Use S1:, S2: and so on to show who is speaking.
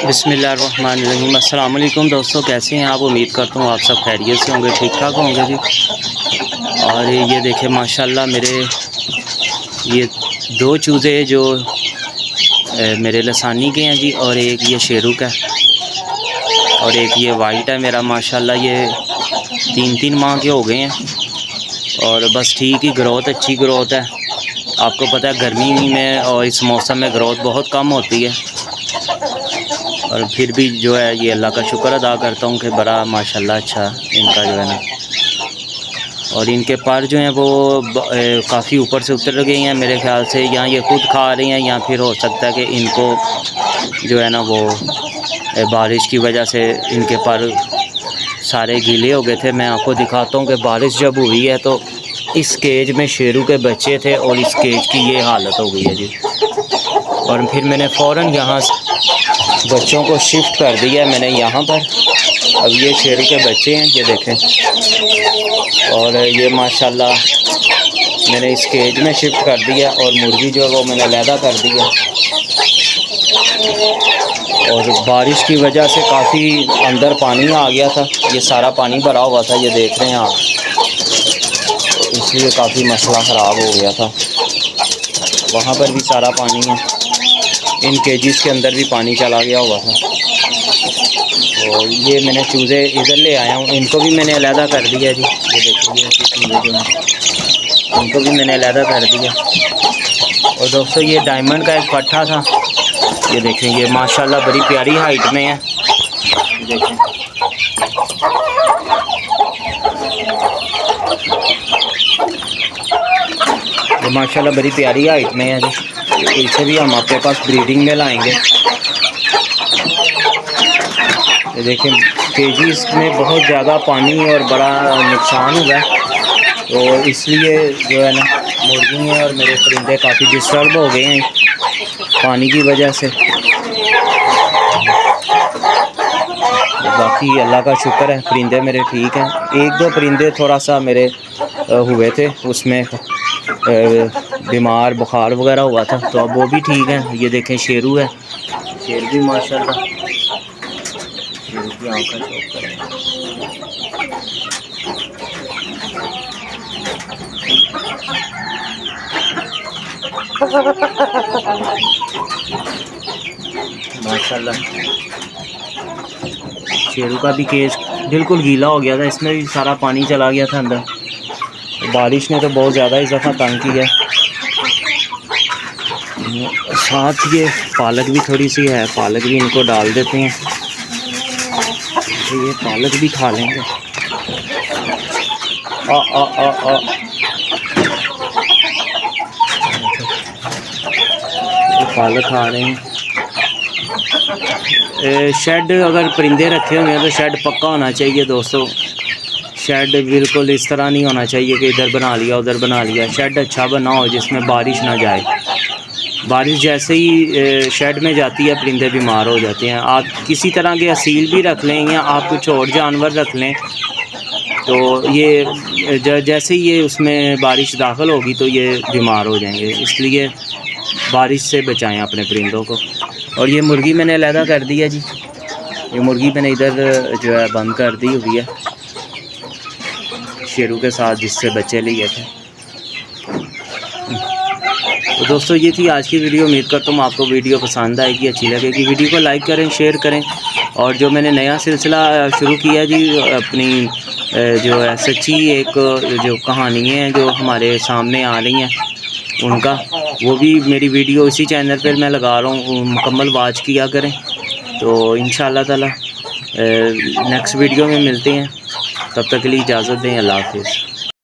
S1: बिस्मिल्लाहिर्रहमानिर्रहीम। अस्सलाम वालेकुम दोस्तों, कैसे हैं आप? उम्मीद करता हूँ आप सब खैरियत से होंगे, ठीक ठाक होंगे जी। और ये देखें माशाल्लाह मेरे ये दो चूज़े जो मेरे लसानी के हैं जी, और एक ये शेरू का और एक ये वाइट है मेरा। माशाल्लाह ये 3-3 माह के हो गए हैं और बस ठीक ही ग्रोथ, अच्छी ग्रोथ है। आपको पता है गर्मी में और इस मौसम में ग्रोथ बहुत कम होती है, और फिर भी जो है ये अल्लाह का शुक्र अदा करता हूँ कि बड़ा माशाल्लाह अच्छा इनका जो है ना। और इनके पर जो हैं वो काफ़ी ऊपर से उतर गए हैं मेरे ख्याल से, या ये खुद खा रही हैं या फिर हो सकता है कि इनको जो है ना वो बारिश की वजह से इनके पर सारे गीले हो गए थे। मैं आपको दिखाता हूँ कि बारिश जब हुई है तो इस केज में शेरू के बच्चे थे और इस केज की ये हालत हो गई है जी। और फिर मैंने फ़ौरन यहाँ बच्चों को शिफ्ट कर दिया मैंने यहाँ पर। अब ये शेरू के बच्चे हैं, ये देखें, और ये माशाल्लाह मैंने इस केज में शिफ्ट कर दिया और मुर्गी जो है वो मैंने अलहदा कर दिया। और बारिश की वजह से काफ़ी अंदर पानी आ गया था, ये सारा पानी भरा हुआ था, ये देख रहे हैं आप, इसलिए काफ़ी मसला ख़राब हो गया था। वहाँ पर भी सारा पानी है, इन केजीज़ के अंदर भी पानी चला गया हुआ था। तो ये मैंने चूज़े इधर ले आया हूँ, इनको भी मैंने अलहदा कर दिया जी। ये देखिए चूज़े जो हैं इनको भी मैंने अलहदा कर दिया। और दोस्तों ये डायमंड का एक पट्ठा था, ये देखें, ये माशाल्लाह बड़ी प्यारी हाइट में है, देखें। ये माशाल्लाह बड़ी प्यारी हाइट में है जी। इसे भी हम आपके पास ब्रीडिंग में लाएंगे। ये देखें केजी इसमें बहुत ज़्यादा पानी और बड़ा नुकसान हुआ है, तो इसलिए जो है ना मुर्गियाँ और मेरे परिंदे काफ़ी डिस्टर्ब हो गए हैं पानी की वजह से। बाकी अल्लाह का शुक्र है परिंदे मेरे ठीक हैं। एक दो परिंदे थोड़ा सा मेरे हुए थे, उसमें बीमार बुखार वगैरह हुआ था, तो अब वो भी ठीक है। ये देखें शेरू है, शेर भी माशाल्लाह, शेरू की आँख का शौक करें। माशाल्लाह शेरू का भी केस बिल्कुल गीला हो गया था, इसमें भी सारा पानी चला गया था अंदर। बारिश ने तो बहुत ज़्यादा इस दफ़ा तंग किया। साथ ये पालक भी थोड़ी सी है, पालक भी इनको डाल देते हैं, तो ये पालक भी खा लेंगे। ये पालक खा रहे हैं। शेड अगर परिंदे रखे हुए हैं तो शेड पक्का होना चाहिए दोस्तों। शेड बिल्कुल इस तरह नहीं होना चाहिए कि इधर बना लिया उधर बना लिया। शेड अच्छा बना हो जिसमें बारिश ना जाए। बारिश जैसे ही शेड में जाती है परिंदे बीमार हो जाते हैं। आप किसी तरह के असील भी रख लें या आप कुछ और जानवर रख लें, तो ये जैसे ही ये उसमें बारिश दाखिल होगी तो ये बीमार हो जाएंगे। इसलिए बारिश से बचाएं अपने परिंदों को। और ये मुर्गी मैंने अलहदा कर दी है जी, ये मुर्गी मैंने इधर जो है बंद कर दी हुई है शेरू के साथ, जिससे बच्चे लिए थे। तो दोस्तों ये थी आज की वीडियो। उम्मीद करता हूँ आपको वीडियो पसंद आएगी, अच्छी लगेगी। वीडियो को लाइक करें, शेयर करें। और जो मैंने नया सिलसिला शुरू किया जी, अपनी जो है सच्ची एक जो कहानियाँ हैं जो हमारे सामने आ रही हैं उनका, वो भी मेरी वीडियो इसी चैनल पर मैं लगा रहा हूँ, मुकम्मल वॉच किया करें। तो इंशाअल्लाह ताला नेक्स्ट वीडियो में मिलते हैं, तब तक के लिए इजाज़त दें। अल्लाह हाफ़िज़।